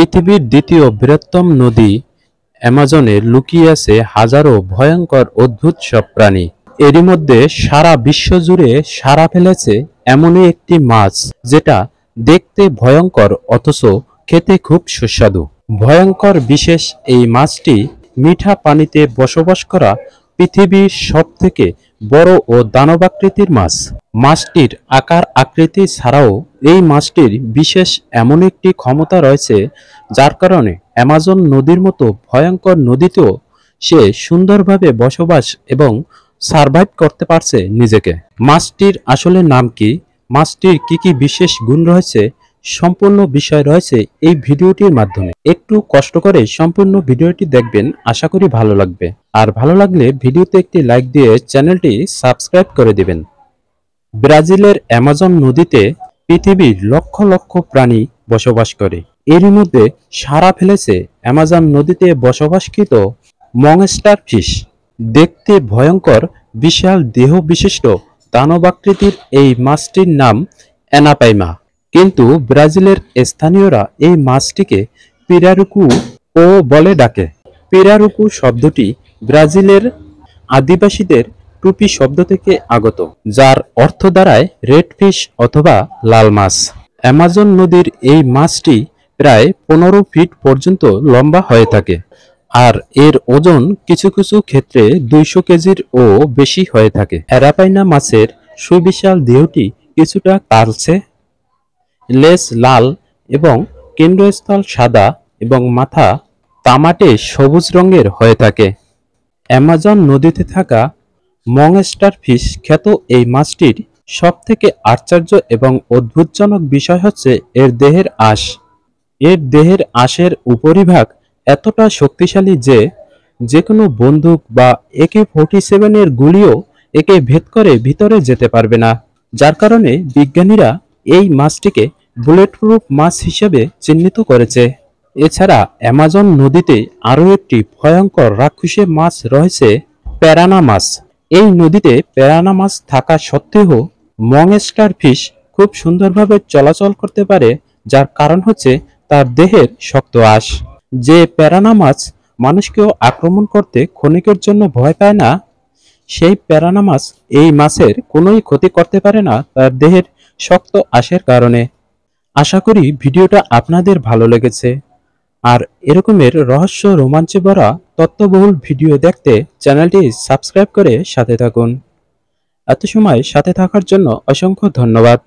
পৃথিবীর দ্বিতীয় বৃহত্তম নদী অ্যামাজনে লুকিয়ে আছে হাজারো ভয়ঙ্কর অদ্ভুত সব প্রাণী। এরই মধ্যে সারা বিশ্ব জুড়ে সাড়া ফেলেছে এমনই একটি মাছ যেটা দেখতে ভয়ঙ্কর অথচ খেতে খুব সুস্বাদু। ভয়ঙ্কর বিশেষ এই মাছটি মিঠা পানিতে বসবাস করা পৃথিবীর সবথেকে বড় ও দানবাকৃতির মাছ। মাছটির আকার আকৃতি ছাড়াও এই মাছটির বিশেষ এমন একটি ক্ষমতা রয়েছে যার কারণে অ্যামাজন নদীর মতো ভয়ঙ্কর নদীতেও সে সুন্দরভাবে বসবাস এবং সারভাইভ করতে পারছে নিজেকে। মাছটির আসলে নাম কি, মাছটির কি কি বিশেষ গুণ রয়েছে, সম্পূর্ণ বিষয় রয়েছে এই ভিডিওটির মাধ্যমে। একটু কষ্ট করে সম্পূর্ণ ভিডিওটি দেখবেন, আশা করি ভালো লাগবে। আর ভালো লাগলে ভিডিওতে একটি লাইক দিয়ে চ্যানেলটি সাবস্ক্রাইব করে দিবেন। ব্রাজিলের অ্যামাজন নদীতে পৃথিবীর লক্ষ লক্ষ প্রাণী বসবাস করে। এরই মধ্যে সাড়া ফেলেছে অ্যামাজন নদীতে বসবাসকৃত মনস্টার ফিশ। দেখতে ভয়ঙ্কর বিশাল দেহ বিশিষ্ট দানবাকৃতির এই মাছটির নাম অ্যানাপাইমা। কিন্তু ব্রাজিলের স্থানীয়রা এই মাছটিকে পিরারুকু ও বলে ডাকে। পিরারুকু শব্দটি ব্রাজিলের আদিবাসীদের টুপি শব্দ থেকে আগত, যার অর্থ দাঁড়ায় রেড ফিশ অথবা লাল মাছ। অ্যামাজন নদীর এই মাছটি প্রায় 15 ফিট পর্যন্ত লম্বা হয়ে থাকে, আর এর ওজন কিছু কিছু ক্ষেত্রে 200 কেজির ও বেশি হয়ে থাকে। অ্যারাপাইনা মাছের সুবিশাল দেহটি কিছুটা কালচে, লেজ লাল এবং কেন্দ্রস্থল সাদা এবং মাথা তামাটে সবুজ রঙের হয়ে থাকে। অ্যামাজন নদীতে থাকা মনস্টার ফিশ খ্যাত এই মাছটির সবথেকে আশ্চর্য এবং অদ্ভুতজনক বিষয় হচ্ছে এর দেহের আঁশ। এর দেহের আঁশের উপরিভাগ এতটা শক্তিশালী যে কোনো বন্দুক বা AK-47 এর গুলিও একে ভেদ করে ভিতরে যেতে পারবে না, যার কারণে বিজ্ঞানীরা এই মাছটিকে বুলেটপ্রুফ মাছ হিসেবে চিহ্নিত করেছে। এছাড়া অ্যামাজন নদীতে আরও একটি ভয়ঙ্কর রাক্ষসী মাছ রয়েছে, প্যারানা মাছ। এই নদীতে প্যারানা মাছ থাকা সত্ত্বেও মনস্টার ফিশ খুব সুন্দরভাবে চলাচল করতে পারে, যার কারণ হচ্ছে তার দেহের শক্ত আঁশ। যে প্যারানা মাছ মানুষকেও আক্রমণ করতে ক্ষণিকের জন্য ভয় পায় না, সেই প্যারানা মাছ এই মাছের কোনোই ক্ষতি করতে পারে না তার দেহের শক্ত আঁশের কারণে। আশা করি ভিডিওটা আপনাদের ভালো লেগেছে। আর এরকমের রহস্য রোমাঞ্চে ভরা তথ্যবহুল ভিডিও দেখতে চ্যানেলটি সাবস্ক্রাইব করে সাথে থাকুন। এত সময় সাথে থাকার জন্য অসংখ্য ধন্যবাদ।